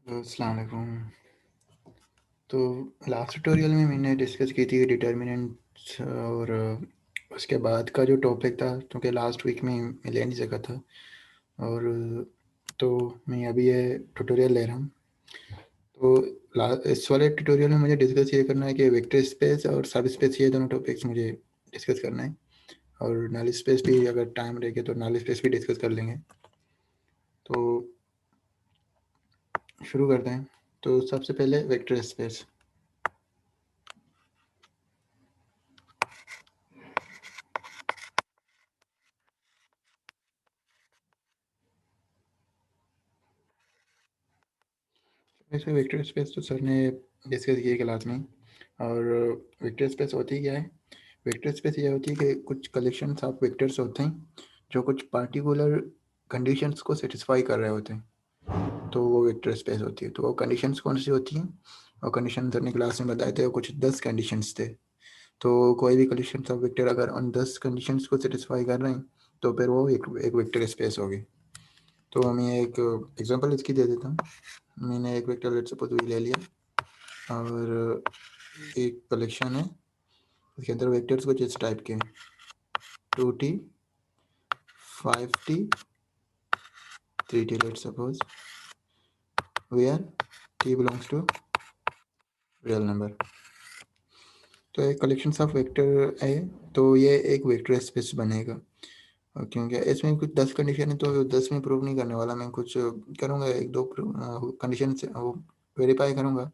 अस्सलाम वालेकुम। तो लास्ट ट्यूटोरियल में मैंने डिस्कस की थी डिटर्मिनेंट्स और उसके बाद का जो टॉपिक था, क्योंकि लास्ट वीक में मैं ले नहीं सका था और तो मैं अभी ये ट्यूटोरियल ले रहा हूँ। तो इस वाले ट्यूटोरियल में मुझे डिस्कस ये करना है कि वेक्टर स्पेस और सब स्पेस, ये दोनों टॉपिक्स मुझे डिस्कस करना है। और नल स्पेस भी अगर टाइम रहेगा तो नल स्पेस भी डिस्कस कर लेंगे। तो शुरू करते हैं। तो सबसे पहले वेक्टर स्पेस। वैसे वेक्टर स्पेस तो सर ने डिस्कस किया क्लास में। और वेक्टर स्पेस होती क्या है? वेक्टर स्पेस ये होती है कि कुछ कलेक्शंस ऑफ वेक्टर्स होते हैं जो कुछ पार्टिकुलर कंडीशंस को सेटिस्फाई कर रहे होते हैं, तो वो वेक्टर स्पेस होती है। तो वो कंडीशंस कौन सी होती हैं? और कंडीशन सर ने क्लास में बताए थे, वो कुछ 10 कंडीशंस थे। तो कोई भी कंडीशंस ऑफ वेक्टर अगर उन 10 कंडीशंस को सेटिस्फाई कर रहे हैं तो फिर वो एक वेक्टर स्पेस होगी। तो मैं एक एग्जांपल इसकी दे देता हूँ। मैंने एक वेक्टर लेट्स सपोज वी ले लिया और एक कलेक्शन है, इसके अंदर वेक्टर्स कुछ इस टाइप के 2t 5t 3t let's suppose where t belongs to real number. तो एक कलेक्शन ऑफ वेक्टर है, तो ये एक वेक्टर स्पेस बनेगा। और क्योंकि इसमें कुछ 10 कंडीशन है तो 10 में प्रूव नहीं करने वाला, मैं कुछ करूँगा, एक दो कंडीशन से वो वेरीफाई करूँगा।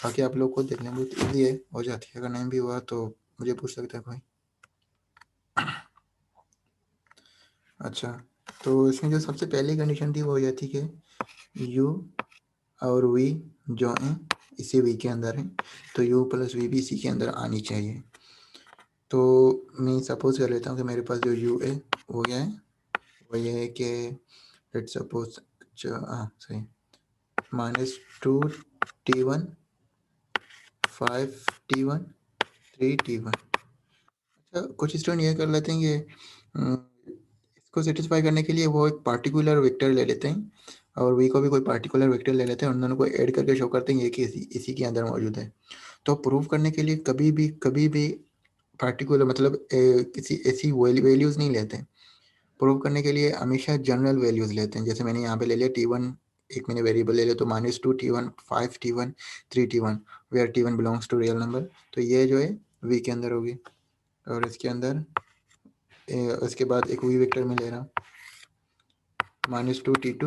बाकी आप लोग को देखने में बहुत ईजी है, हो जाती है। अगर नहीं भी हुआ तो मुझे पूछ सकता है कोई। अच्छा, तो इसमें जो सबसे पहली कंडीशन थी वो ये थी कि यू और वी जो हैं इसी वी के अंदर है, तो यू प्लस वी भी इसी के अंदर आनी चाहिए। तो मैं सपोज कर लेता हूँ कि मेरे पास जो यू है वो क्या है, वो ये है कि लेट्स सपोज सही -2t1 5t1 3t1। अच्छा, कुछ स्टूडेंट ये कर लेते हैं कि इसको सेटिस्फाई करने के लिए वो एक पार्टिकुलर वेक्टर ले लेते हैं और वी को भी कोई पार्टिकुलर वेक्टर ले लेते हैं, उन दोनों को ऐड करके शो करते हैं ये कि इसी के अंदर मौजूद है। तो प्रूव करने के लिए कभी भी पार्टिकुलर मतलब किसी ऐसी वैल्यूज़ नहीं लेते हैं। प्रूव करने के लिए हमेशा जनरल वैल्यूज़ लेते हैं। जैसे मैंने यहाँ पे ले लिया t1, एक मैंने वेरिएबल ले लिया, तो -2t1 5t1 3t1 where t1 belongs to real number. तो ये जो है वी के अंदर होगी। और इसके अंदर उसके बाद एक वी वेक्टर में ले रहा हूँ -2t2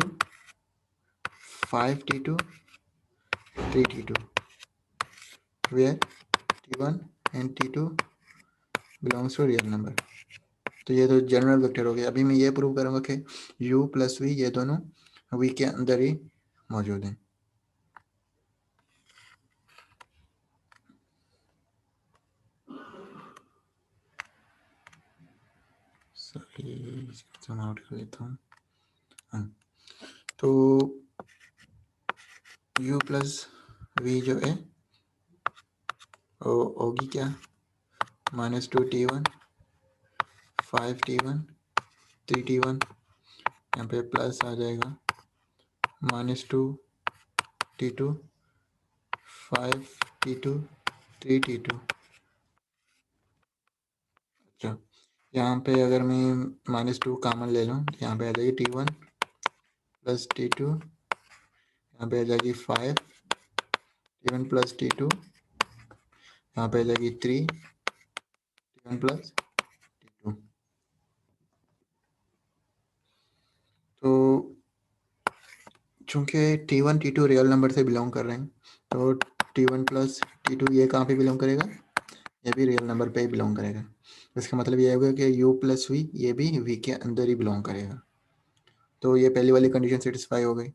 5t2 3t2 where t1 and t2 belongs to real number. तो ये तो जनरल वेक्टर हो गया। अभी मैं ये प्रूव करूँगा कि u प्लस वी ये दोनों वी के अंदर ही मौजूद हैं। सॉरी, आउट कर लेता हूँ। हाँ, तो u प्लस वी जो है वो होगी क्या, -2t1 5t1 3t1, यहाँ पे प्लस आ जाएगा -2t2 5t2 3t2। अच्छा, यहाँ पे अगर मैं -2 कॉमन ले लूँ तो यहाँ पे आ जाएगी t1 प्लस t2, यहाँ पे आ जाएगी 5 t1 प्लस t2, यहाँ पे आ जाएगी 3 t1 प्लस t2। तो चूँकि t1 t2 रियल नंबर से बिलोंग कर रहे हैं, तो t1 प्लस t2 ये कहाँ पे बिलोंग करेगा, ये भी रियल नंबर पे ही बिलोंग करेगा। इसका मतलब ये होगा कि u प्लस वी ये भी v के अंदर ही बिलोंग करेगा। तो ये पहली वाली कंडीशन सेटिस्फाई हो गई।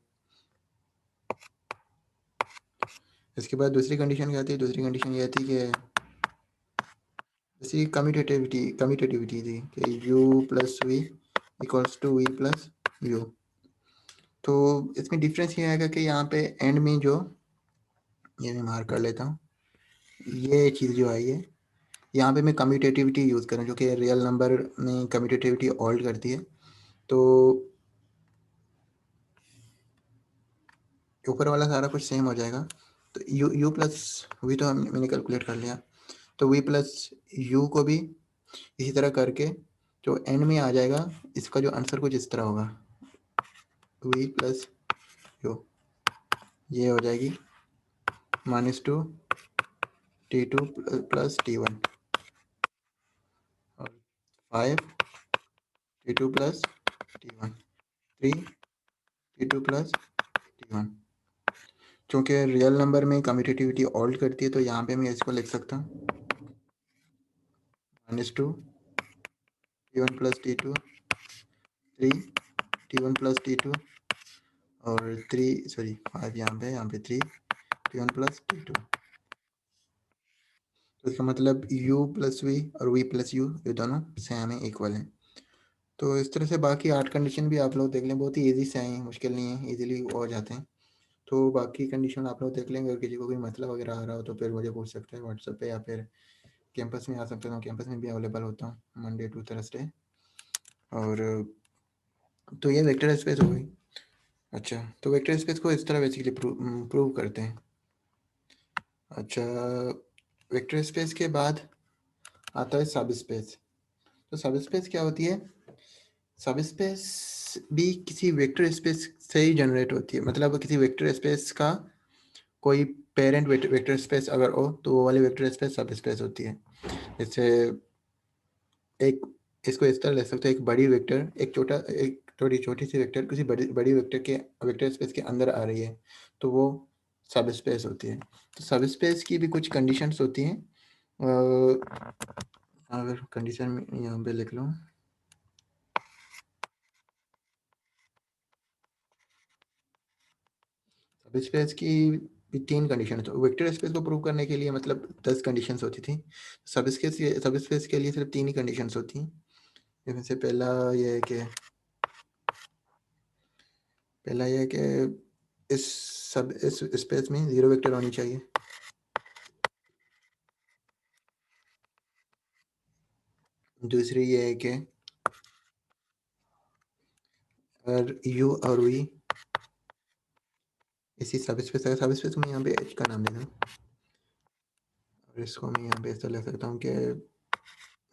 इसके बाद दूसरी कंडीशन क्या थी? दूसरी कंडीशन ये थी कि दूसरी कम्यूटेटिविटी थी कि u plus V equals to V plus U. तो इसमें डिफरेंस ये आएगा कि यहाँ पे एंड में जो, ये मैं मार्क कर लेता हूँ, ये चीज़ जो आई है यहाँ पे मैं कम्यूटेटिविटी यूज़ करूँ जो कि रियल नंबर में कम्यूटेटिविटी होल्ड करती है। तो ऊपर वाला सारा कुछ सेम हो जाएगा। तो यू प्लस वी तो मैंने कैलकुलेट कर लिया, तो वी प्लस यू को भी इसी तरह करके जो एंड में आ जाएगा, इसका जो आंसर कुछ इस तरह होगा, वी प्लस यू, ये हो जाएगी -2 T2 प्लस T1 और 5 T2 plus T1, 3 T2 plus T1। चूँकि रियल नंबर में कम्यूटेटिविटी ऑल्ट करती है, तो यहाँ पे मैं इसको लिख सकता हूँ -2 T1 plus T2, 3 T1 plus T2 और 5 यहाँ पे 3 T1 प्लस T2। तो इसका मतलब u प्लस वी और v प्लस यू ये दोनों सेम है, इक्वल हैं। तो इस तरह से बाकी 8 कंडीशन भी आप लोग देख लें, बहुत ही ईजी से हैं, मुश्किल नहीं है, इजीली हो जाते हैं। तो बाकी कंडीशन आप लोग देख लेंगे, अगर किसी को कोई मतलब वगैरह आ रहा हो तो फिर मुझे पूछ सकते हैं व्हाट्सएप पे, या फिर कैंपस में आ सकते हैं, कैंपस में भी अवेलेबल होता हूँ मंडे टू थर्सडे। और तो ये वेक्टर स्पेस हो गई। अच्छा, तो वेक्टर स्पेस को इस तरह बेसिकली प्रूव करते हैं। अच्छा, वेक्टर स्पेस के बाद आता है सब स्पेस। तो सब स्पेस क्या होती है? सब स्पेस भी किसी वेक्टर स्पेस से ही जनरेट होती है, मतलब किसी वेक्टर स्पेस का कोई पेरेंट वेक्टर स्पेस अगर हो तो वो वाली वेक्टर स्पेस सब स्पेस होती है। जैसे एक इसको इस तरह ले सकते हैं, एक बड़ी वेक्टर एक थोड़ी छोटी सी वेक्टर किसी बड़ी वेक्टर के वेक्टर स्पेस के अंदर आ रही है, तो वो सब स्पेस होती है। तो सब स्पेस की भी कुछ कंडीशंस होती हैं। अगर कंडीशन यहाँ पे लिख लो, सब स्पेस की भी 3 कंडीशन है। तो वेक्टर स्पेस को प्रूव करने के लिए मतलब 10 कंडीशंस होती थी, सब स्पेस के लिए सिर्फ 3 ही कंडीशंस होती हैं। जिनमें से पहला ये है कि इस स्पेस में 0 वेक्टर होनी चाहिए। दूसरी ये है कि अगर u और v इसी सब स्पेस को मैं यहाँ पे h का नाम देता हूँ, और इसको मैं यहाँ पे ऐसा ले सकता हूँ कि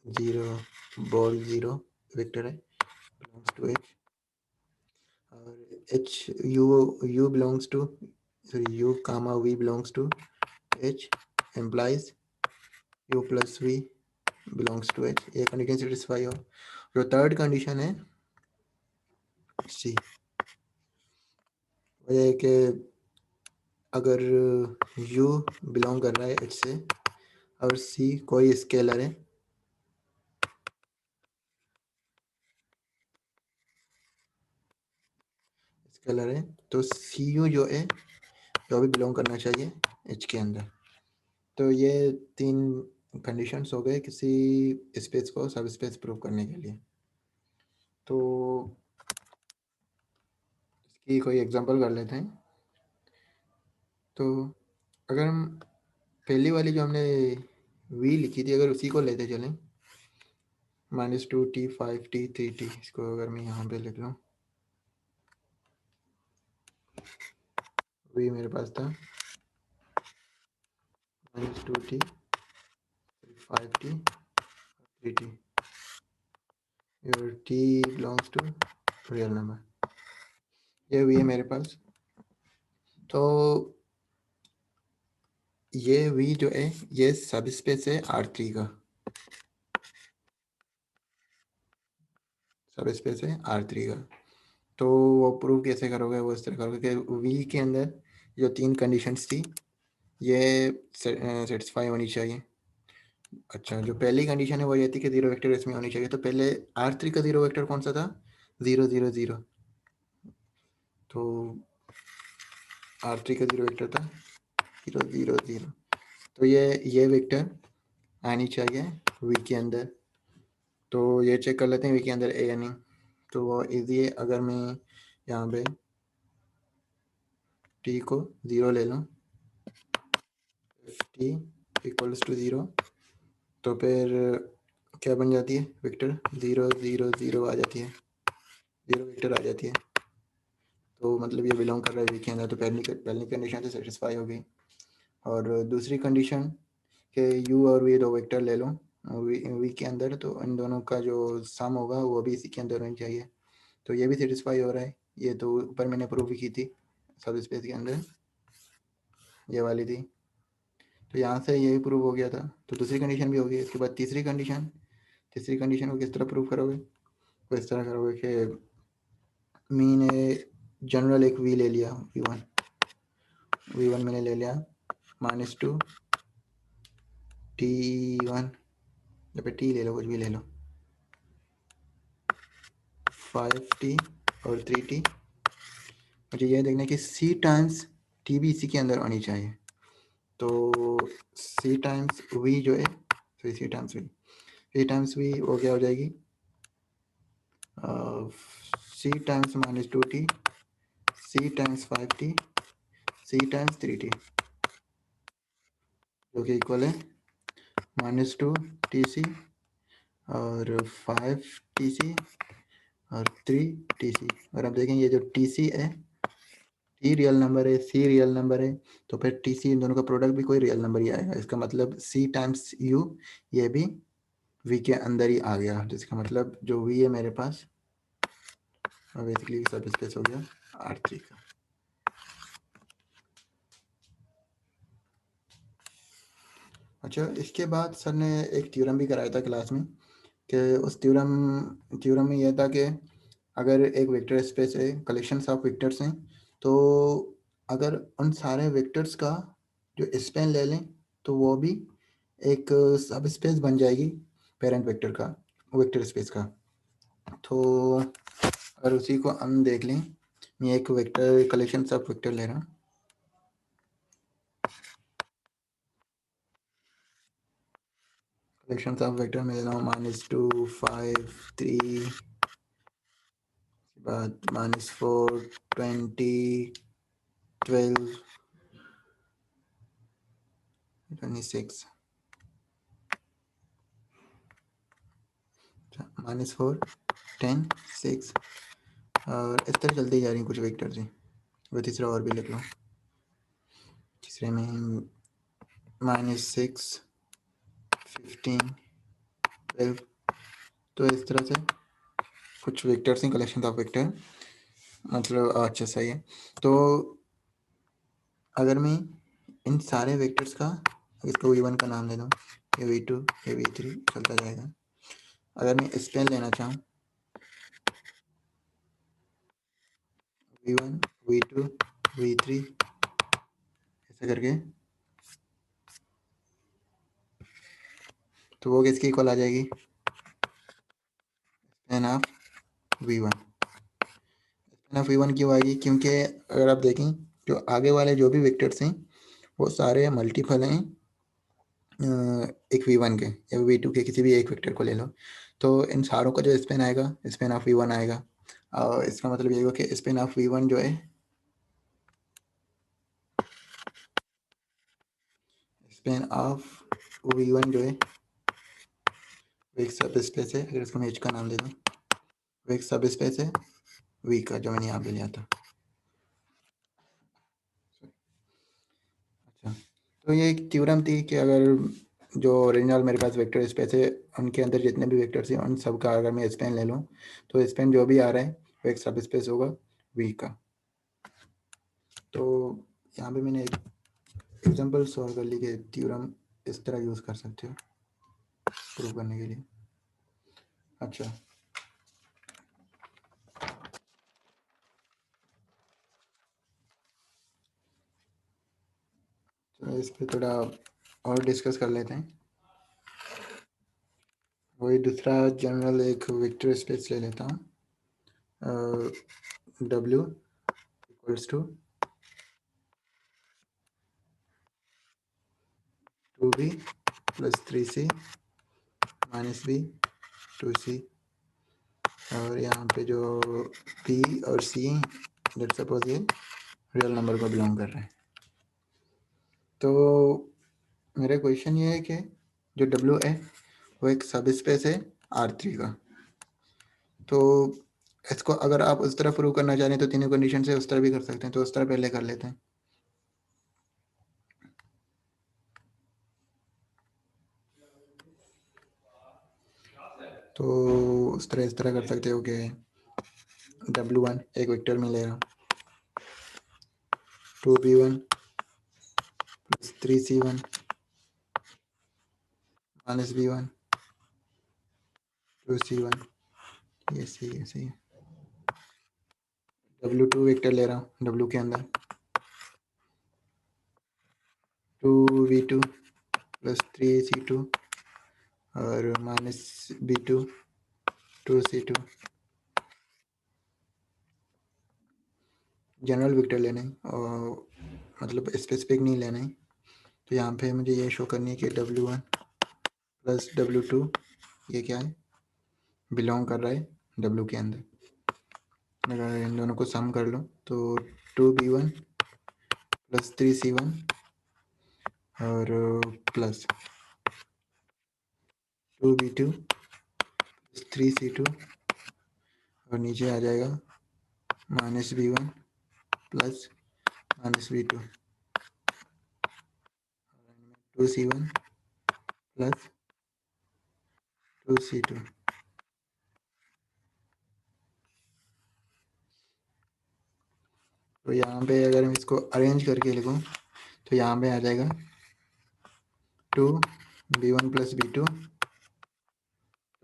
0 वेक्टर है, बिलोंग्स टू h, और u belongs to u comma v belongs to h implies u plus v belongs to h। ये कंडीशन सेटिस्फाई हो। जो थर्ड कंडीशन है सी, वो ये है कि अगर u बिलोंग कर रहा है h से और c कोई स्केलर है, तो सी यू जो है जो भी बिलोंग करना चाहिए h के अंदर। तो ये 3 कंडीशंस हो गए किसी स्पेस को सब स्पेस प्रूव करने के लिए। तो इसकी कोई एग्जांपल कर लेते हैं। तो अगर हम पहली वाली जो हमने v लिखी थी, अगर उसी को लेते चलें, -2 T 5 T 3 T, इसको अगर मैं यहाँ पे लिख लूँ, v मेरे पास था -2 T 5 T 3 T, your T belongs to real number, ये v है मेरे पास। तो ये v जो है ये सब स्पेस है R3 का, सब स्पेस है R3 का। तो वो प्रूव कैसे करोगे? वो इस तरह करोगे कि v के अंदर जो 3 कंडीशंस थी ये सेटिस्फाई होनी चाहिए। अच्छा, जो पहली कंडीशन है वो ये थी कि 0 वेक्टर इसमें होनी चाहिए। तो पहले R3 का 0 वेक्टर कौन सा था? 0 0 0। तो R3 का 0 वेक्टर था 0 0 0। तो ये वेक्टर आनी चाहिए v के अंदर। तो ये चेक कर लेते हैं v के अंदर है या नहीं। तो वो इजी है, अगर मैं यहाँ पे t को 0 ले लूँ, t इक्वल्स टू 0, तो फिर क्या बन जाती है? वेक्टर 0 0 0 आ जाती है, 0 वेक्टर आ जाती है। तो मतलब ये बिलोंग कर रहा है वी के अंदर, तो पहली कंडीशन तो सेटिस्फाई हो गई। और दूसरी कंडीशन कि यू और वी दो वेक्टर ले लो वी के अंदर, तो इन दोनों का जो सम होगा वो भी इसी के अंदर होनी चाहिए, तो ये भी सेटिस्फाई हो रहा है। ये तो ऊपर मैंने प्रूव भी की थी सब स्पेस के अंदर, ये वाली थी, तो यहाँ से यही प्रूव हो गया था, तो दूसरी कंडीशन भी हो गई। इसके बाद तीसरी कंडीशन को किस तरह प्रूव करोगे? वो इस तरह करोगे कि मी ने जनरल एक वी ले लिया, वी वन मैंने ले लिया -2 T1, या फिर टी ले लो, कुछ भी ले लो, 5T और 3T। मुझे ये देखना है कि C टाइम्स T भी इसी के अंदर आनी चाहिए, तो C टाइम्स V जो है, तो C टाइम्स V वो क्या हो जाएगी, C times -2T, C times 5T, C times 3T, जो कि इक्वल है -2TC और 5TC और 3TC। और अब देखें ये जो TC है, T रियल नंबर है, C रियल नंबर है, तो फिर TC इन दोनों का प्रोडक्ट भी कोई रियल नंबर ही आएगा। इसका मतलब C टाइम्स U ये भी V के अंदर ही आ गया, जिसका मतलब जो V है मेरे पास बेसिकली सब स्पेस हो गया R3 का। अच्छा, इसके बाद सर ने एक थ्योरम भी कराया था क्लास में, कि उस थ्योरम में यह था कि अगर एक वेक्टर स्पेस है, कलेक्शंस ऑफ वेक्टर्स हैं, तो अगर उन सारे वेक्टर्स का जो स्पेन ले लें तो वो भी एक सब स्पेस बन जाएगी पेरेंट वेक्टर का, वेक्टर स्पेस का। तो अगर उसी को हम देख लें, मैं एक वेक्टर कलेक्शन ऑफ वेक्टर ले रहा हूँ, कलेक्शन ऑफ वेक्टर में ले रहा हूँ -2 5 3, बाद -4 20 12 26, -4 10 6, और इस तरह चलते ही जा रही हैं कुछ वेक्टर जी। वो तीसरा और भी लिख लो, तीसरे में -6 15 12, तो इस तरह से कुछ वेक्टर्स हैं, कलेक्शन ऑफ वेक्टर, मतलब अच्छा सही है। तो अगर मैं इन सारे वेक्टर्स का, इसको V1 का नाम दे दूँ, ये V2 ये V3 चलता जाएगा। अगर मैं स्पेन लेना चाहूँ V1 V2 V3 ऐसा करके, तो वो किसकी इक्वल आ जाएगी, span of V1। Span of V1 क्यों आएगी, क्योंकि अगर आप देखें जो आगे वाले जो भी वेक्टर्स हैं वो सारे मल्टीपल हैं एक V1 के या V2 के, किसी भी एक वेक्टर को ले लो, तो इन सारों का जो स्पेन आएगा स्पेन ऑफ V1 आएगा। और इसका मतलब ये होगा कि स्पेन ऑफ V1 जो है, स्पेन ऑफ V1 जो है वो एक सब स्पेस है, अगर इसको मैं H का नाम दे दूँ, वो एक सब स्पेस है V का, जो मैंने यहाँ पे लिया था। अच्छा, तो ये एक थ्योरम थी कि अगर जो ओरिजिनल मेरे पास वेक्टर स्पेस है उनके अंदर जितने भी वेक्टर्स हैं उन सब का अगर मैं स्पेन ले लूँ, तो स्पेन जो भी आ रहा है वो एक सब स्पेस होगा V का। तो यहाँ पे मैंने एक एग्जांपल सॉल्व कर ली कि थ्योरम इस तरह यूज़ कर सकते हो प्रूव करने के लिए। अच्छा, तो इस पर थोड़ा और डिस्कस कर लेते हैं। वही दूसरा जनरल एक वेक्टर स्पेस ले लेता हूँ, W equals to 2B + 3C -B 2C, और यहाँ पे जो P और C लेट्स सपोज ये रियल नंबर को बिलोंग कर रहे हैं। तो मेरा क्वेश्चन ये है कि जो W है वो एक सब स्पेस है R3 का। तो इसको अगर आप उस तरह प्रूव करना चाह रहे हैं तो तीनों कंडीशन से उस तरह भी कर सकते हैं, तो उस तरह पहले कर लेते हैं। तो इस तरह कर सकते हो कि W1 एक वेक्टर मिलेगा 2B1 plus 3C1 minus B1 2C1, ये सही है। W2 वेक्टर ले रहा हूँ W के अंदर 2B2 प्लस 3C2 और minus B2 2C2। General vector लेना है और मतलब स्पेसिफिक नहीं लेना है। तो यहाँ पे मुझे ये शो करनी है कि W1 प्लस W2 ये क्या है, बिलोंग कर रहा है W के अंदर। अगर इन दोनों को सम कर लो तो 2B1 प्लस 3C1 और प्लस 2B2 प्लस 3C2 और नीचे आ जाएगा minus B1 plus minus B2 2C1 plus 2C2। तो यहाँ पे अगर मैं इसको अरेंज करके लिखूँ तो यहाँ पे आ जाएगा 2B1 plus B2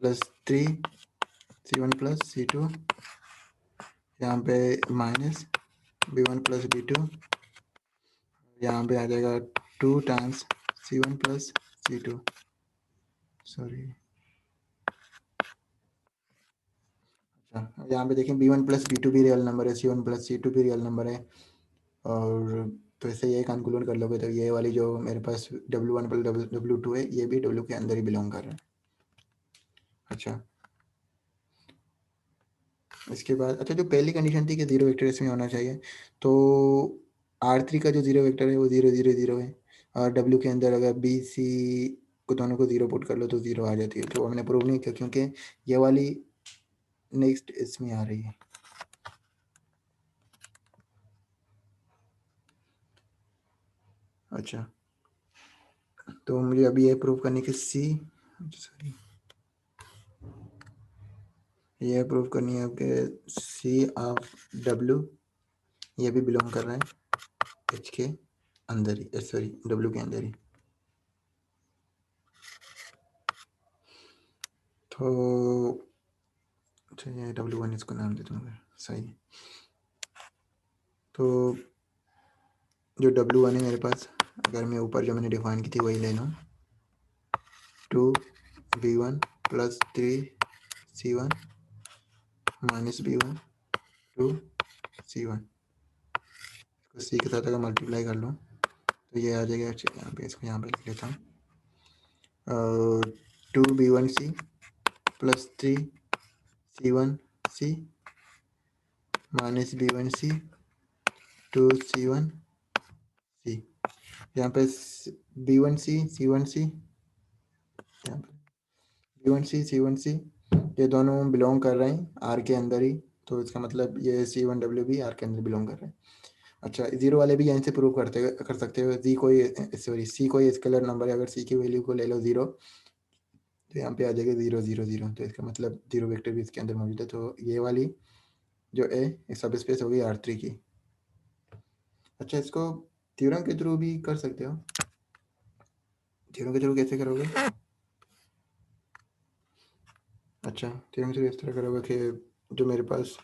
plus 3C1 plus C2, यहाँ पे माइनस B1 प्लस B2, यहाँ पे आ जाएगा 2 times C1 plus C2। Sorry, अच्छा यहाँ पे देखें B1 प्लस B2 भी रियल नंबर है, C1 प्लस C2 भी रियल नंबर है। और तो इससे ये कंक्लूड कर लोगे तो ये वाली जो मेरे पास W1 प्लस W2 है ये भी W के अंदर ही बिलोंग कर रहा है। अच्छा, इसके बाद अच्छा जो पहली कंडीशन थी कि जीरो वेक्टर इसमें होना चाहिए, तो R3 का जो जीरो वेक्टर है वो 0 0 0 है और W के अंदर अगर B C को दोनों को जीरो पुट कर लो तो जीरो आ जाती है। तो हमने प्रूव नहीं किया क्योंकि ये वाली नेक्स्ट इसमें आ रही है। अच्छा, तो मुझे अभी ये प्रूव करने की सॉरी ये प्रूव करनी है कि C ऑफ W ये भी बिलोंग कर रहा है H के अंदर ही, सॉरी W के अंदर ही। तो अच्छा ये W1 इसको नाम दे दूँगा, सही। तो जो W1 है मेरे पास, अगर मैं ऊपर जो मैंने डिफाइन की थी वही ले लूँ 2B1 plus 3C1 minus B1 2C1, इसको C के साथ अगर मल्टीप्लाई कर लूँ तो ये आ जाएगा। अच्छा यहाँ पे इसको यहाँ पे लिख लेता हूँ 2B1C plus 3C1C minus B1C 2C1C। यहाँ पे B1C C1C, यहाँ पे B1C C1C ये दोनों बिलोंग कर रहे हैं आर के अंदर ही, तो इसका मतलब ये C1W भी आर के अंदर बिलोंग कर रहे हैं। अच्छा, जीरो वाले भी यहाँ से प्रूव कर सकते हो। सी कोई स्केलर नंबर है, अगर सी की वैल्यू को ले लो 0 तो यहाँ पे आ जाएगा 0 0 0, तो इसका मतलब जीरो वेक्टर भी इसके अंदर मौजूद है। तो ये वाली जो है सब स्पेस होगी R3 की। अच्छा, इसको थ्योरम के थ्रू भी कर सकते हो। थ्योरम के थ्रू कैसे करोगे? अच्छा, थ्योरम के थ्रू इस तरह करोगे कि जो मेरे पास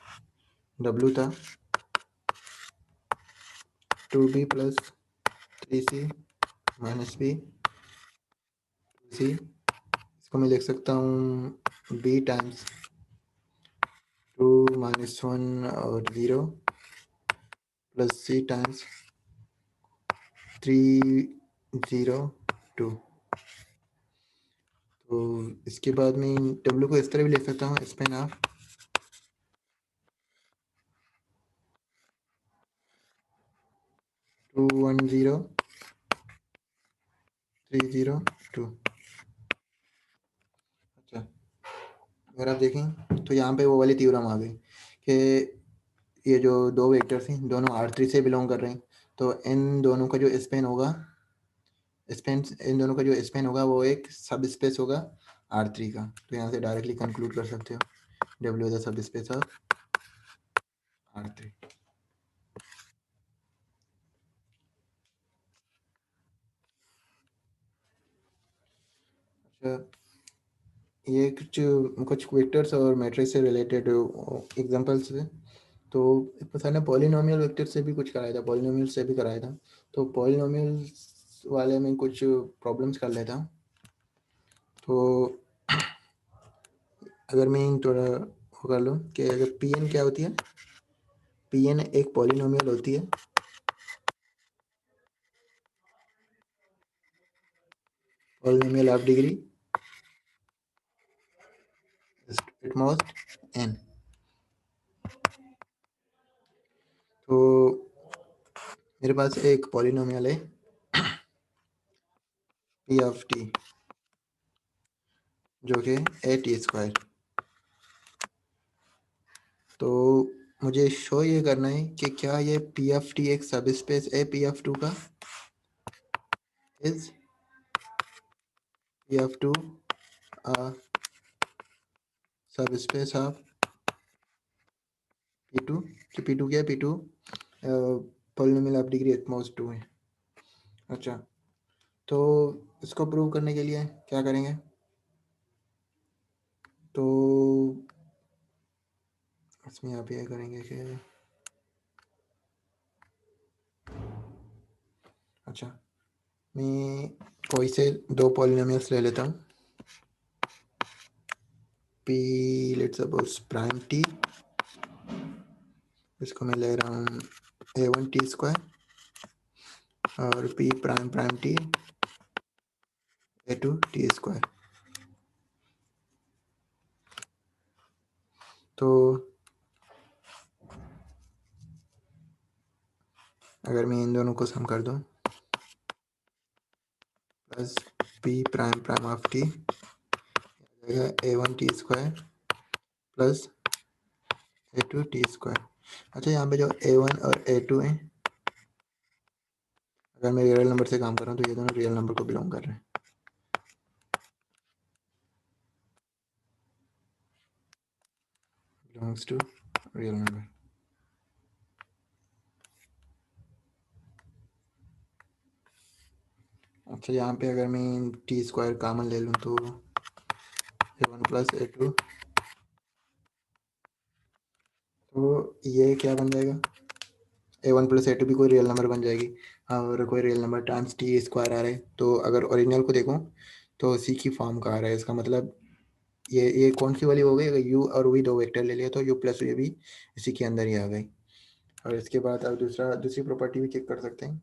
W था 2B plus 3C minus B 2C, इसको मैं लिख सकता हूँ B टाइम्स 2 माइनस 1 और 0 प्लस C टाइम्स 3 0 2। तो इसके बाद मैं W को इस तरह भी लिख सकता हूँ स्पेन ऑफ 2 1 0 3 0 2। अच्छा, अगर आप देखें तो यहाँ पे वो वाली थ्योरम आ गई कि ये जो दो वेक्टर्स हैं दोनों R3 से बिलोंग कर रहे हैं, तो इन दोनों का जो स्पेन होगा, इन दोनों का जो स्पेन होगा वो एक सब स्पेस होगा R3 का। तो यहाँ से डायरेक्टली कंक्लूड कर सकते हो W is the sub space of R3। ये कुछ कुछ वेक्टर्स और मैट्रिक्स से रिलेटेड एग्जांपल्स है। तो सर ने पॉलिनोमियल वेक्टर से भी कुछ कराया था, पॉलिनोमियल से भी कराया था। तो पॉलिनोमियल वाले में कुछ प्रॉब्लम्स कर लेता हूँ। तो अगर मैं थोड़ा वो कर लूँ कि अगर पी एन क्या होती है, पी एन एक पॉलिनोमियल होती है, polynomial of degree at most N. तो मेरे पास एक पॉलिनोमियल है पी ऑफ टी जो कि ए टी स्क्वायर। तो मुझे शो ये करना है कि क्या ये पी एफ टी एक सब स्पेस है पी एफ टू का, is P F two subspace of P two. तो पी टू क्या है, P two polynomial of degree at most two है। अच्छा, तो इसको प्रूव करने के लिए क्या करेंगे, तो इसमें आप ये करेंगे कि अच्छा मैं कोई से दो पॉलिनोमियल्स ले लेता हूँ, P let's suppose prime T, इसको मैं ले रहा हूँ ए वन टी स्क्वायर और P prime prime T A two T square. तो अगर मैं इन दोनों को सम कर दूँ, plus P prime prime of T A one T square plus A two T square. अच्छा, यहाँ पे जो ए वन और ए टू है, अगर मैं रियल नंबर से काम कर रहा हूँ तो ये दोनों रियल नंबर को बिलोंग कर रहे हैं, बिलोंग्स टू रियल नंबर। अच्छा, यहाँ पे अगर मैं टी स्क्वायर कॉमन ले लूँ तो a one plus A two, तो ये क्या बन जाएगा, a one plus A two भी कोई रियल नंबर बन जाएगी और कोई real number times t square आ रहा है। तो अगर ओरिजिनल को देखूँ तो सी की फॉर्म का आ रहा है, इसका मतलब ये कौन सी वाली हो गई, अगर यू और वी दो वेक्टर ले लिया तो यू प्लस ये भी इसी के अंदर ही आ गई। और इसके बाद अब दूसरी प्रॉपर्टी भी चेक कर सकते हैं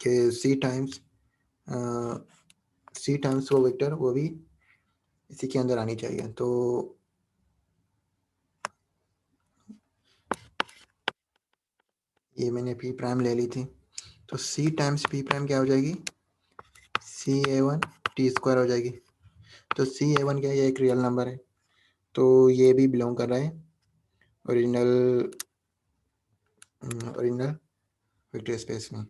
कि सी टाइम्स वो वेक्टर वो भी इसी के अंदर आनी चाहिए। तो ये मैंने पी प्राइम ले ली थी, तो सी टाइम्स पी प्राइम क्या हो जाएगी, सी ए वन टी स्क्वायर हो जाएगी। तो सी ए वन क्या है, ये एक रियल नंबर है, तो ये भी बिलोंग कर रहा है ओरिजिनल ओरिजिनल वेक्टर स्पेस में।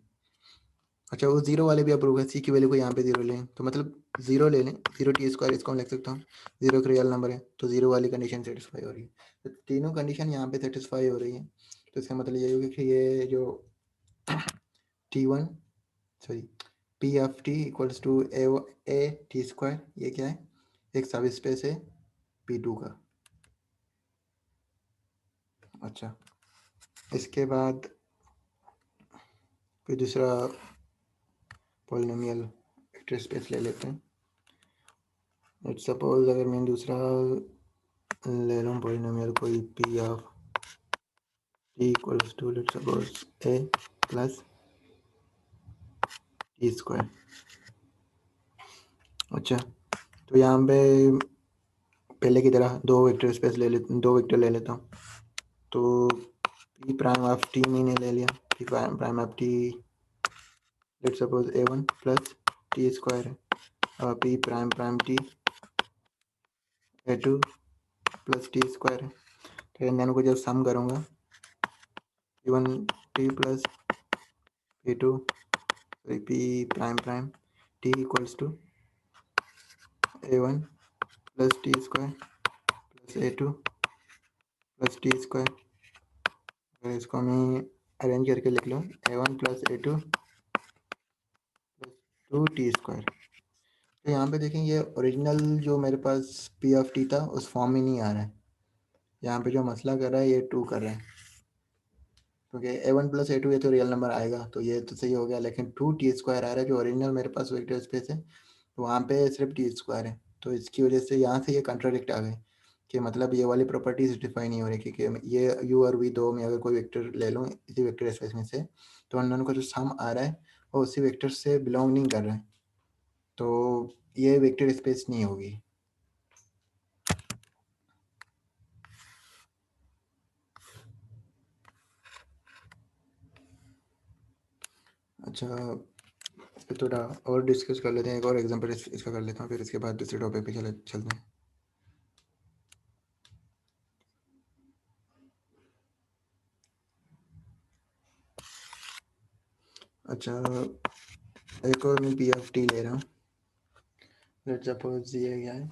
अच्छा, वो जीरो वाले भी अप्रूव है, सी की वैल्यू को यहाँ पे जीरो लें, तो मतलब जीरो ले लें, जीरो टी स्क्वायर इसको हम लिख सकता हूँ, जीरो एक रियल नंबर है तो जीरो वाली कंडीशन सेटिस्फाई हो रही है। तो तीनों कंडीशन यहाँ पे सेटिस्फाई हो रही है, तो इसका मतलब ये होगा कि ये जो T one sorry P F T equals to A T square, ये क्या है, एक सब स्पेस है पी टू का। अच्छा, इसके बाद कोई दूसरा पॉलिनोमियल वेक्टर स्पेस ले लेते हैं। लेट्स सपोज अगर मैं दूसरा ले लूँ पॉलिनोमियल कोई P of T equals to let's suppose A plus T square. अच्छा, तो यहाँ पे पहले की तरह दो वेक्टर ले लेता हूँ। तो पी प्राइम ऑफ टी मैंने ले लिया, P prime of T let's suppose A one plus T square है और P prime prime T A two plus T square है। तो इन दोनों को जब सम करूँगा p1 t plus p2 sorry p prime prime t equals to a1 plus T square plus a2 plus T square. अगर इसको मैं अरेंज करके लिख लूँ a1 plus a2 plus 2t square. तो यहाँ पे देखें ये ओरिजिनल जो मेरे पास पी ऑफ टी था उस फॉर्म में नहीं आ रहा है। यहाँ पे जो मसला कर रहा है ये 2 कर रहा है, क्योंकि a1 प्लस a2 ये तो रियल नंबर आएगा तो ये तो सही हो गया, लेकिन 2t स्क्वायर आ रहा है जो ओरिजिनल मेरे पास वेक्टर स्पेस है, तो वहाँ पे सिर्फ टी स्क्वायर है। तो इसकी वजह से यहाँ से ये कंट्राडिक्ट आ गए कि मतलब ये वाली प्रॉपर्टी जस्टिफाई नहीं हो रही, क्योंकि ये यू और वी दो में अगर कोई वेक्टर ले लूँ इसी वेक्टर स्पेस में से, तो उन दोनों का जो सम आ रहा है वो उसी वेक्टर से बिलोंग नहीं कर रहा है, तो ये वेक्टर स्पेस नहीं होगी। अच्छा, इस पर थोड़ा और डिस्कस कर लेते हैं, एक और एग्जांपल इसका कर लेता हूँ, फिर इसके बाद दूसरे टॉपिक पे चलते हैं। अच्छा, एक और मैं पी एफ टी ले रहा हूँ। लेट्स सपोज ये क्या है,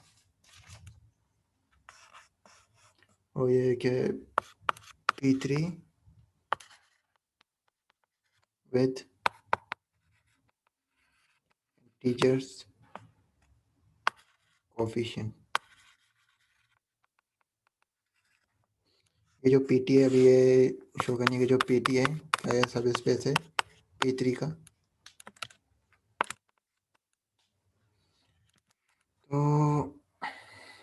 और ये कि P3 with teachers coefficient। ये जो PT है अभी ये शो करने की जो PT है ये सब स्पेस है P3 का। तो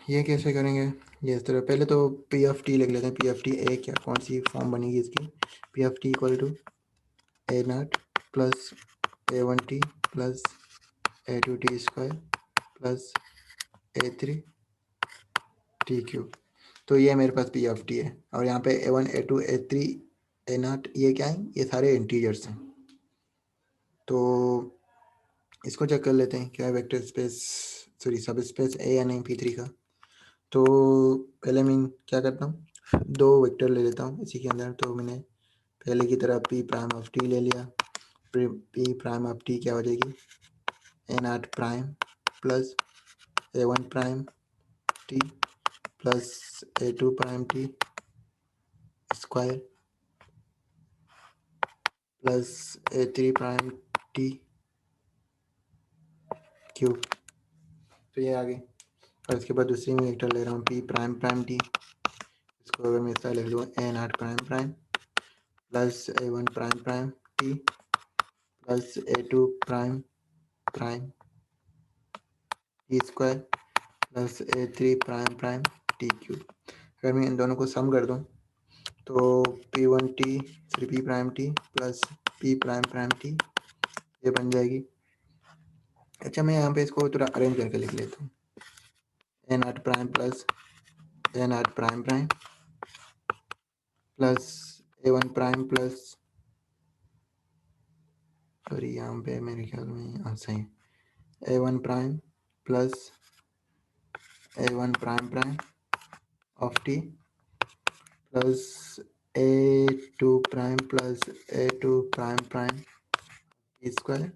ये कैसे करेंगे, ये इस तरह पहले तो पी एफ टी लिख लेते हैं। पी एफ टी ए क्या कौन सी फॉर्म बनेगी इसकी, P F T equal to A not plus A one T plus A two T square plus A three T cube. तो ये मेरे पास पी एफ टी है, और यहाँ पे a one a two a three a naught ये क्या है, ये सारे इंटीजर्स हैं। तो इसको चेक कर लेते हैं क्या है वेक्टर स्पेस, सॉरी सब स्पेस ए या नहीं पी थ्री का। तो पहले मैं क्या करता हूँ, दो वेक्टर ले लेता हूँ इसी के अंदर। तो मैंने पहले की तरह पी प्राइम ऑफ टी ले लिया, पी प्राइम ऑफ टी क्या हो जाएगी, a naught prime plus A one prime t plus A two prime t square plus A three prime t cube. तो ये आ गई। और इसके बाद दूसरी में वेक्टर ले रहा हूँ पी प्राइम प्राइम टी, इसको अगर मैं इस तरह लिख दूँ a naught prime prime plus A one prime prime t plus A two prime prime t square plus A three prime prime t cube. अगर मैं इन दोनों को सम कर दूँ तो p one t sorry p prime t plus P prime prime t ये बन जाएगी। अच्छा, मैं यहाँ पे इसको थोड़ा अरेंज करके लिख लेता हूँ, a naught prime plus a naught prime prime plus A one prime plus sorry यहाँ पे मेरे ख्याल में सही a one prime plus A one prime prime of t plus A two prime plus A two prime prime t square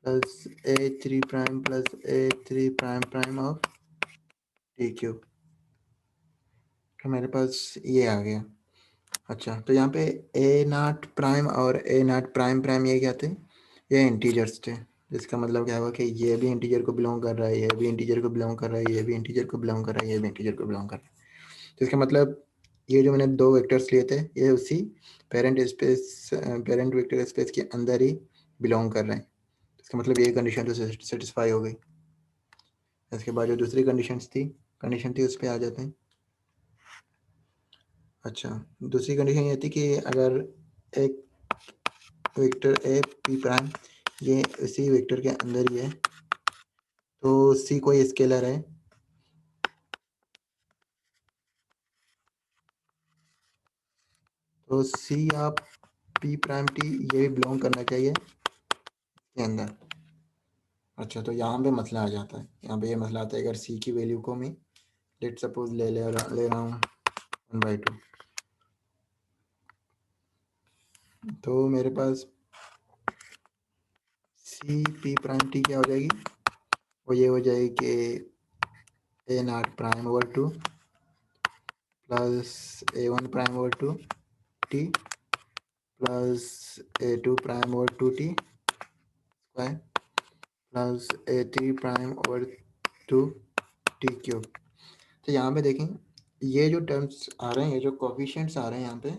plus A three prime plus A three prime prime of t cube. तो मेरे पास ये आ गया। अच्छा, तो यहाँ पे ए naught prime और ए naught prime prime ये क्या थे, ये इंटीजर्स थे, जिसका मतलब क्या हुआ कि ये भी इंटीजर को बिलोंग कर रहा है, ये भी इंटीजर को बिलोंग कर रहा है, ये भी इंटीजर को बिलोंग कर रहा है, ये भी इंटीजर को बिलोंग कर रहा है। तो इसका मतलब ये जो मैंने दो वेक्टर्स लिए थे ये उसी parent space parent vector space के अंदर ही बिलोंग कर रहे हैं। इसका मतलब ये कंडीशन तो सेटिस्फाई हो गई। इसके बाद जो दूसरी कंडीशन थी उस पर आ जाते हैं। अच्छा, दूसरी कंडीशन ये थी कि अगर एक वेक्टर ए पी प्राइम ये इसी वेक्टर के अंदर ही है, तो सी कोई स्केलर है, तो सी या पी प्राइम टी ये भी बिलोंग करना चाहिए के अंदर। अच्छा, तो यहाँ पे मसला आ जाता है, यहाँ पे ये मसला आता है अगर सी की वैल्यू को मैं लेट सपोज ले रहा हूँ 1/2। तो मेरे पास सी पी प्राइम टी क्या हो जाएगी, वो ये हो जाएगी कि A0 prime plus A1 prime t plus A2 prime t square plus A3 prime t cube. तो यहाँ पे देखें, ये जो टर्म्स आ रहे हैं, ये जो कोफिशिएंट्स आ रहे हैं यहाँ पे,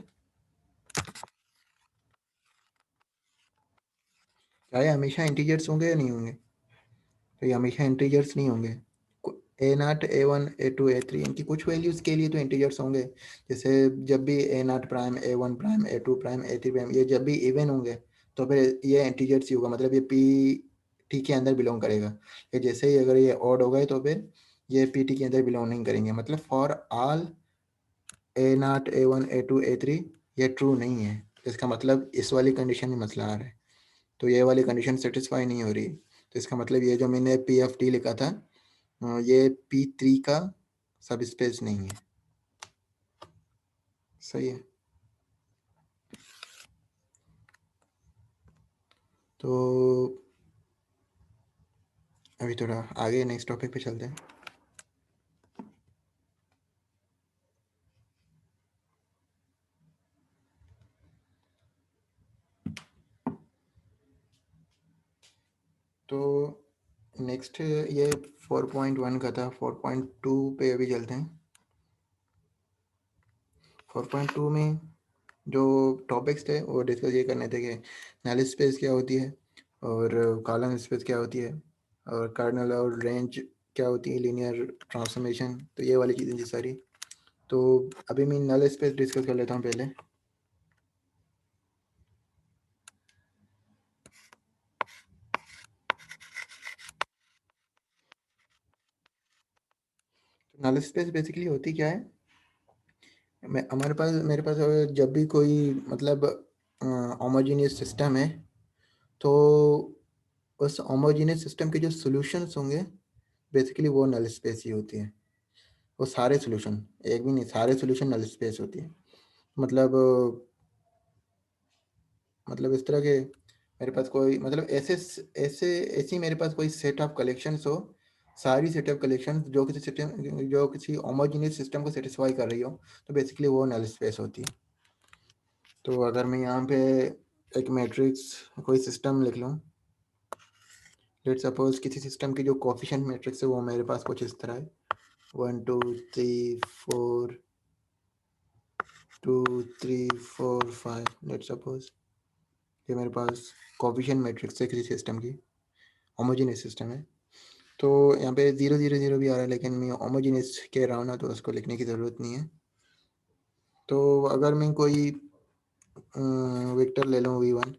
क्या ये हमेशा इंटीजर्स होंगे या नहीं होंगे? तो ये हमेशा इंटीजर्स नहीं होंगे। A0 A1 A2 A3 इनकी कुछ वैल्यूज़ के लिए तो इंटीजर्स होंगे। जैसे जब भी A0 prime A1 prime A2 prime A3 prime ये जब भी इवन होंगे तो फिर ये इंटीजर्स ही होगा, मतलब ये पी टी के अंदर बिलोंग करेगा। ये जैसे ही अगर ये ऑड हो गए तो फिर ये पी टी के अंदर बिलोंग नहीं करेंगे। मतलब for all A0 A1 A2 A3 ये ट्रू नहीं है। इसका मतलब इस वाली कंडीशन में मसला आ रहा है, तो ये वाली कंडीशन सेटिस्फाई नहीं हो रही। तो इसका मतलब ये जो मैंने पी एफ टी लिखा था ये P3 का सब स्पेस नहीं है। सही है। तो अभी थोड़ा आगे नेक्स्ट टॉपिक पे चलते हैं। तो नेक्स्ट ये 4.1 का था, 4.2 पे अभी चलते हैं। 4.2 में जो टॉपिक्स थे वो डिस्कस ये करने थे कि नल स्पेस क्या होती है और कॉलम स्पेस क्या होती है और कर्नल और रेंज क्या होती है, लीनियर ट्रांसफॉर्मेशन, तो ये वाली चीज़ें थी सारी। तो अभी मैं नल स्पेस डिस्कस कर लेता हूँ पहले। नल स्पेस बेसिकली होती क्या है, मेरे पास जब भी कोई मतलब होमोजीनियस सिस्टम है तो उस होमोजीनियस सिस्टम के जो सॉल्यूशंस होंगे बेसिकली वो नल स्पेस ही होती है। वो सारे सॉल्यूशन, एक भी नहीं, सारे सॉल्यूशन नल स्पेस होती है। मतलब मतलब इस तरह के मेरे पास कोई मतलब ऐसे ऐसे ऐसी मेरे पास कोई सेट ऑफ कलेक्शंस हो, सारी सेट ऑफ कलेक्शंस जो किसी होमोजीनियस सिस्टम को सेटिस्फाई कर रही हो, तो बेसिकली वो नल स्पेस होती है। तो अगर मैं यहाँ पे एक मैट्रिक्स कोई सिस्टम लिख लूँ, लेट सपोज किसी सिस्टम की जो कोफिशिएंट मैट्रिक्स है वो मेरे पास कुछ इस तरह है, 1 2 3 4 2 3 4 5। लेट सपोज ये मेरे पास कोफिशिएंट मैट्रिक्स है किसी सिस्टम की, होमोजीनियस सिस्टम है। तो यहाँ पे 0 0 0 भी आ रहा है, लेकिन मैं होमोजीनियस कह रहा हूँ ना, तो उसको लिखने की ज़रूरत नहीं है। तो अगर मैं कोई वेक्टर ले लूँ v1,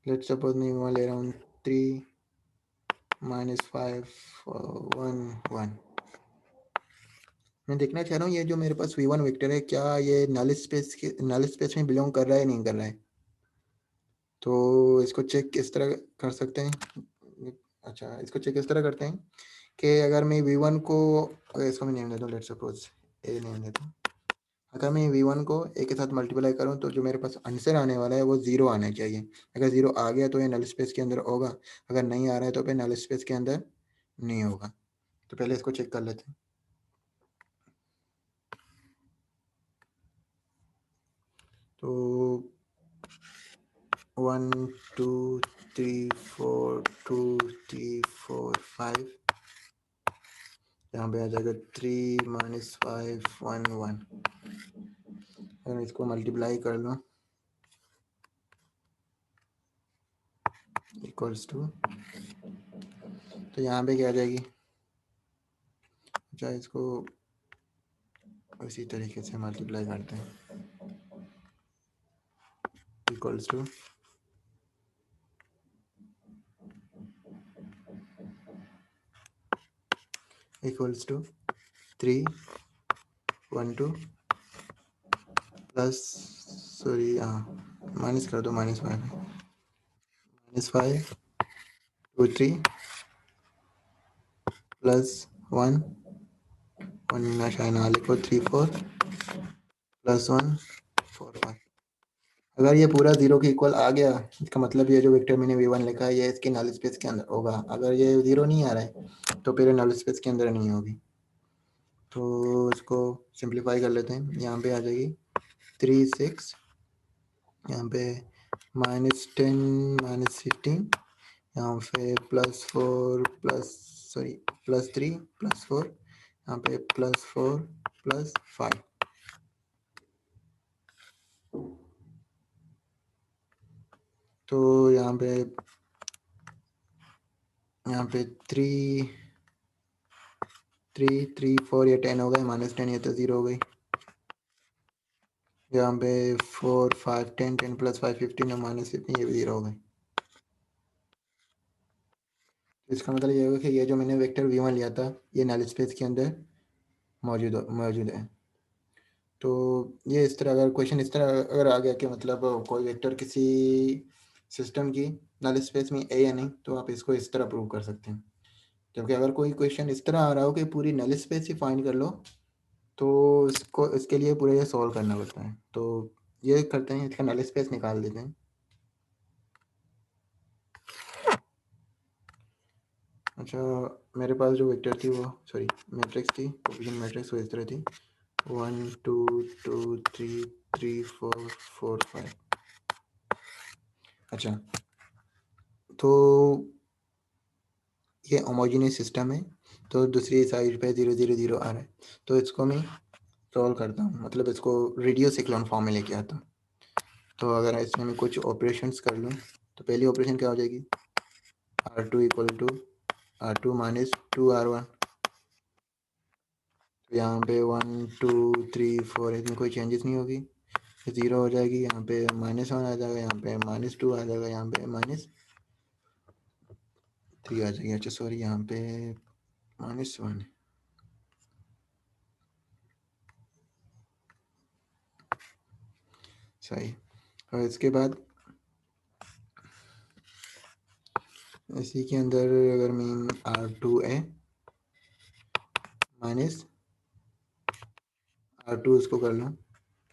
लेट सपोज मैं वहाँ ले रहा हूँ 3 -5 1 1। मैं देखना चाह रहा हूँ ये जो मेरे पास v1 वेक्टर है क्या ये नल स्पेस में बिलोंग कर रहा है नहीं कर रहा है। तो इसको चेक किस तरह कर सकते हैं, अच्छा इसको चेक इस तरह करते हैं कि अगर मैं v1 को, इसको मैं नेम देता हूँ, लेट सपोज ए नेम देता हूँ। अगर मैं v1 को a के साथ मल्टीप्लाई करूँ तो जो मेरे पास आंसर आने वाला है वो 0 आना चाहिए। अगर 0 आ गया तो ये नल स्पेस के अंदर होगा, अगर नहीं आ रहा है तो फिर नल स्पेस के अंदर नहीं होगा। तो पहले इसको चेक कर लेते हैं। तो 1 2 3 4 2 3 4 5, यहाँ पे आ जाएगा 3 -5 1 1। अगर इसको मल्टीप्लाई कर लो इक्वल्स टू, तो यहाँ पे क्या आ जाएगी, अच्छा इसको इसी तरीके से मल्टीप्लाई करते हैं, equals to equals to 3 1 2 plus, sorry हाँ माइनस कर दो, -5 2 3 प्लस 1 1 शायना लिखो 3 4 प्लस 1 4 5। अगर ये पूरा 0 के इक्वल आ गया, इसका मतलब ये जो वेक्टर मैंने v1 लिखा है ये इसके नल स्पेस के अंदर होगा। अगर ये 0 नहीं आ रहा है तो फिर नल स्पेस के अंदर नहीं होगी। तो इसको सिंप्लीफाई कर लेते हैं। यहाँ पे आ जाएगी 3 6, यहाँ पे -10 -15, यहाँ पे +4 +3 +4, यहाँ पे +4 +5। तो यहाँ पे 3 3 4 ये 10 हो गए, -10 ये तो 0 हो गई। यहाँ पे 4 5 10 10 + 5 15 और -15 ये भी 0 हो गए। इसका मतलब ये होगा कि ये जो मैंने वेक्टर v1 लिया था ये नल स्पेस के अंदर मौजूद है। तो ये इस तरह अगर क्वेश्चन इस तरह अगर आ गया कि मतलब कोई वेक्टर किसी सिस्टम की नल स्पेस में है या नहीं, तो आप इसको इस तरह प्रूव कर सकते हैं। जबकि अगर कोई क्वेश्चन इस तरह आ रहा हो कि पूरी नल स्पेस ही फाइंड कर लो, तो इसके लिए पूरा ये सॉल्व करना पड़ता है। तो ये करते हैं, इसका नल स्पेस निकाल देते हैं। अच्छा, मेरे पास जो वेक्टर थी वो मैट्रिक्स थी, पोजीशन मैट्रिक्स वो इस तरह थी 1 2 2 3 3 4 4 5। अच्छा, तो ये होमोजेनियस सिस्टम है, तो दूसरी साइड पे 0 0 0 आ रहा है। तो इसको मैं सॉल्व करता हूँ, मतलब इसको रेडियस इक्लोन फॉर्म में लेके आता हूँ। तो अगर इसमें मैं कुछ ऑपरेशंस कर लूँ, तो पहली ऑपरेशन क्या हो जाएगी, R2 = R2 - 2R1। तो यहाँ पे 1 2 3 4 इसमें कोई चेंजेस नहीं होगी, 0 हो जाएगी। यहाँ पे -1 आ जाएगा, यहाँ पे -2 आ जाएगा, यहाँ पे -3 आ जाएगी। अच्छा सॉरी, यहाँ पे -1 सही। और इसके बाद इसी के अंदर अगर मैं R2 माइनस R2 इसको कर लूँ,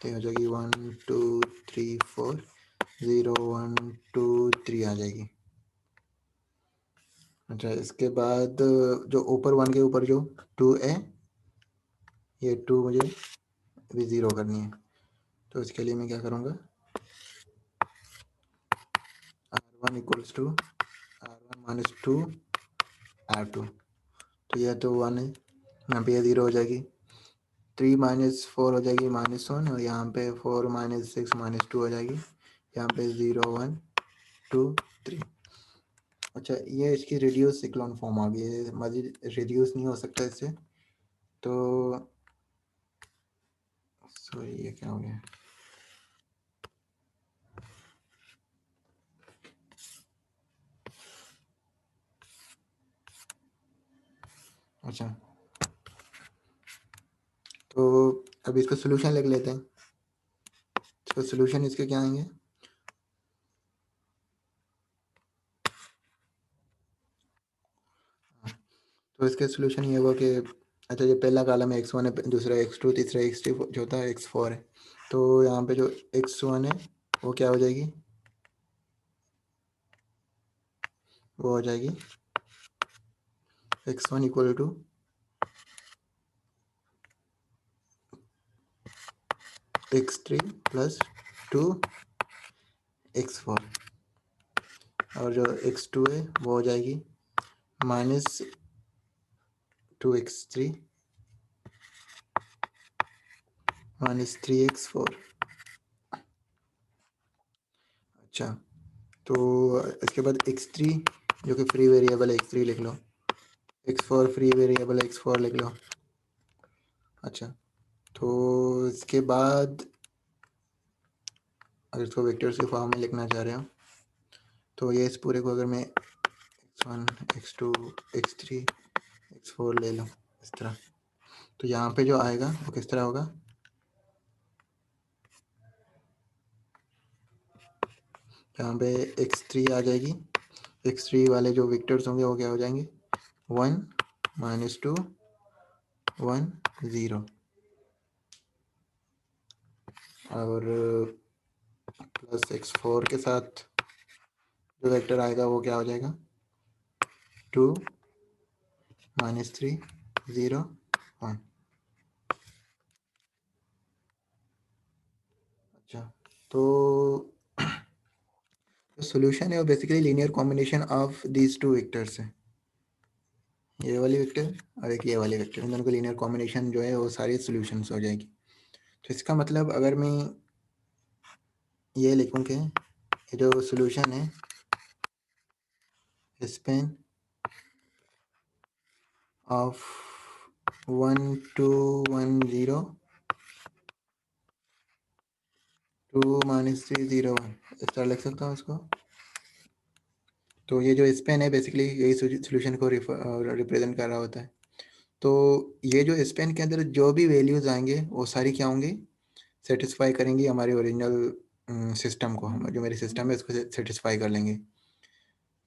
तो हो जाएगी 1 2 3 4 0 1 2 3 आ जाएगी। अच्छा, इसके बाद जो ऊपर 1 के ऊपर जो 2 है, ये 2 मुझे भी 0 करनी है। तो इसके लिए मैं क्या करूँगा, R1 = R1 - 2 R2। तो यह तो 1 है, यहाँ पे ये 0 हो जाएगी। 3 - 4 हो जाएगी -1, और यहाँ पे 4 - 6 -2 हो जाएगी। यहाँ पे 0 1 2 3। अच्छा, ये इसकी रिड्यूस इक्लोन फॉर्म आ गई है, मजीद रिड्यूस नहीं हो सकता इससे। तो सॉरी, ये क्या हो गया, अच्छा तो अब इसका सोल्यूशन लिख लेते हैं। तो सोल्यूशन इसके क्या आएंगे, तो इसके सोल्यूशन ये होगा कि अच्छा, ये पहला कॉलम है x1 है, दूसरा x2, तीसरा x3, चौथा x4 है। तो यहाँ पे जो x1 है वो क्या हो जाएगी, वो हो जाएगी x1 = x3 + 2 x4, और जो x2 है वो हो जाएगी -2 x3 -3 x4। अच्छा, तो इसके बाद x3 जो कि फ्री वेरिएबल है x3 लिख लो, x4 फ्री वेरिएबल है x4 लिख लो। अच्छा, तो इसके बाद अगर इसको वेक्टर्स के फॉर्म में लिखना चाह रहे हो, तो ये इस पूरे को अगर मैं x1 x2 x3 x4 ले लो इस तरह, तो यहाँ पे जो आएगा वो किस तरह होगा, यहाँ पे x3 आ जाएगी। x3 वाले जो वेक्टर्स होंगे वो क्या हो जाएंगे, 1 -2 1 0 और प्लस x4 के साथ जो वेक्टर आएगा वो क्या हो जाएगा 2 -3 0 1। अच्छा, तो सॉल्यूशन है वो basically linear combination of these two vectors है, ये वाली वेक्टर और एक ये वाली वेक्टर, इन दोनों का लीनियर कॉम्बिनेशन जो है वो सारी सॉल्यूशंस हो जाएगी। तो इसका मतलब अगर मैं ये लिखूँ कि ये जो सॉल्यूशन है स्पेन ऑफ 1 2 1 0 2 -3 0 1 इस तरह लिख सकता हूँ इसको। तो ये जो स्पेन है बेसिकली यही सॉल्यूशन को रिप्रेजेंट कर रहा होता है। तो ये जो स्पेन के अंदर जो भी वैल्यूज़ आएंगे वो सारी क्या होंगी, सेटिस्फाई करेंगी हमारी ओरिजिनल सिस्टम को, हम जो मेरी सिस्टम है उसको सेटिस्फाई कर लेंगे।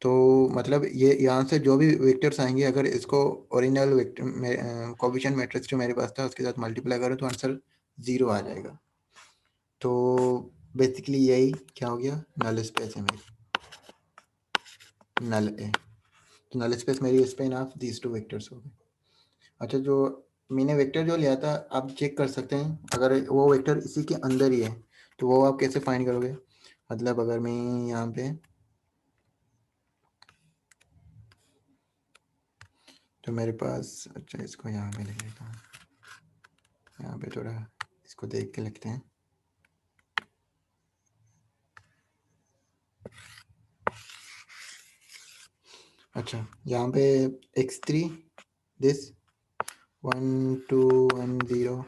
तो मतलब ये यहाँ से जो भी वेक्टर्स आएंगे अगर इसको ओरिजिनल वेक्टर कोएफिशिएंट मैट्रिक्स जो मेरे पास था उसके साथ मल्टीप्लाई करो तो आंसर 0 आ जाएगा। तो बेसिकली यही क्या हो गया, नल स्पेस है मेरी, नल है। तो नल स्पेस मेरी span of these two vectors हो गए। अच्छा, जो मैंने वेक्टर जो लिया था आप चेक कर सकते हैं अगर वो वेक्टर इसी के अंदर ही है तो वो आप कैसे फाइंड करोगे। मतलब अगर मैं यहाँ पे तो मेरे पास, अच्छा इसको यहाँ पे लिख लेता हूँ, यहाँ पे थोड़ा इसको देख के लिखते हैं। अच्छा, यहाँ पे x3 this 1 2 1 0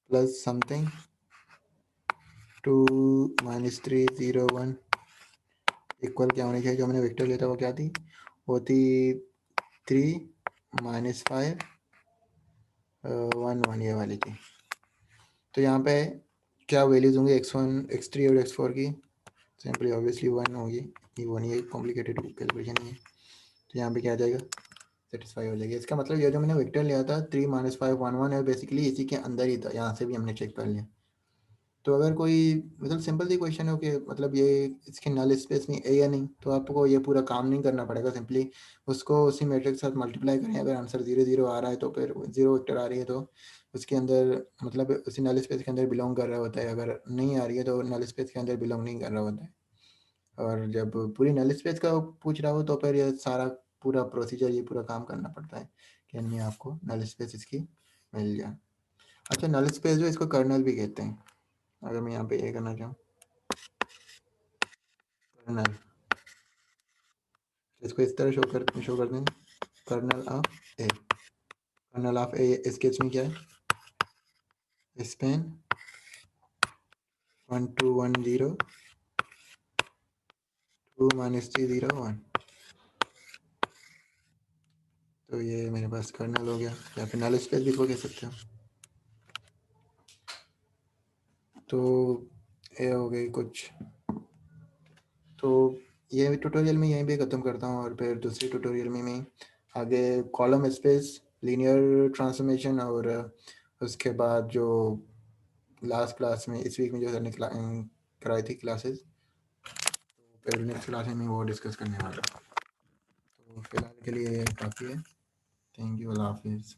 plus something 2 -3 0 1 equal क्या होनी चाहिए, जो मैंने वेक्टर लिया था वो क्या थी, वो थी 3 -5 1 1 ये वाली थी। तो यहाँ पे क्या वैल्यूज होंगी x1 x3 और x4 की, सिंपली ऑब्वियसली 1 होगी, ये वो नहीं है, कॉम्प्लिकेटेड कैलकुलेशन नहीं है। तो यहाँ पे क्या आ जाएगा, सेटिस्फाई हो जाएगी। इसका मतलब ये जो मैंने वेक्टर लिया था 3 -5 1 1 है बेसिकली इसी के अंदर ही था, यहाँ से भी हमने चेक कर लिया। तो अगर कोई मतलब सिंपल सी क्वेश्चन हो कि मतलब ये इसके नल स्पेस में है या नहीं, तो आपको ये पूरा काम नहीं करना पड़ेगा, सिंपली उसको उसी मैट्रिक्स के साथ मल्टीप्लाई करें। अगर आंसर 0 0 आ रहा है तो फिर 0 वेक्टर आ रही है तो उसके अंदर मतलब उसी नल स्पेस के अंदर बिलोंग कर रहा होता है, अगर नहीं आ रही है तो नल स्पेस के अंदर बिलोंग नहीं कर रहा होता है। और जब पूरी नल स्पेस का पूछ रहा हो तो फिर ये सारा पूरा प्रोसीजर ये पूरा काम करना पड़ता है कि नहीं आपको नल स्पेस इसकी मिल जाए। अच्छा, नल स्पेस जो इसको कर्नल भी कहते हैं, अगर मैं यहाँ पे ये करना चाहूँ कर्नल, इसको इस तरह शो कर दें, kernel of A. Kernel of A इसके इसमें क्या है, स्पेन 1 2 1 0 2 -3 0 1। तो ये मेरे पास कर्नल हो गया, या फिर नल स्पेस भी इसको कह सकते हो। तो ये हो गई कुछ, तो ये ट्यूटोरियल में यहीं पे ख़त्म करता हूँ और फिर दूसरी ट्यूटोरियल में मैं आगे कॉलम स्पेस, लीनियर ट्रांसफॉर्मेशन और उसके बाद जो लास्ट क्लास में इस वीक में जो सर ने कराई थी क्लासेस, तो फिर नेक्स्ट क्लास में मैं वो डिस्कस करने वाला हूँ। तो फिलहाल के लिए काफ़ी है। थैंक यू, अल्लाह हाफिज़।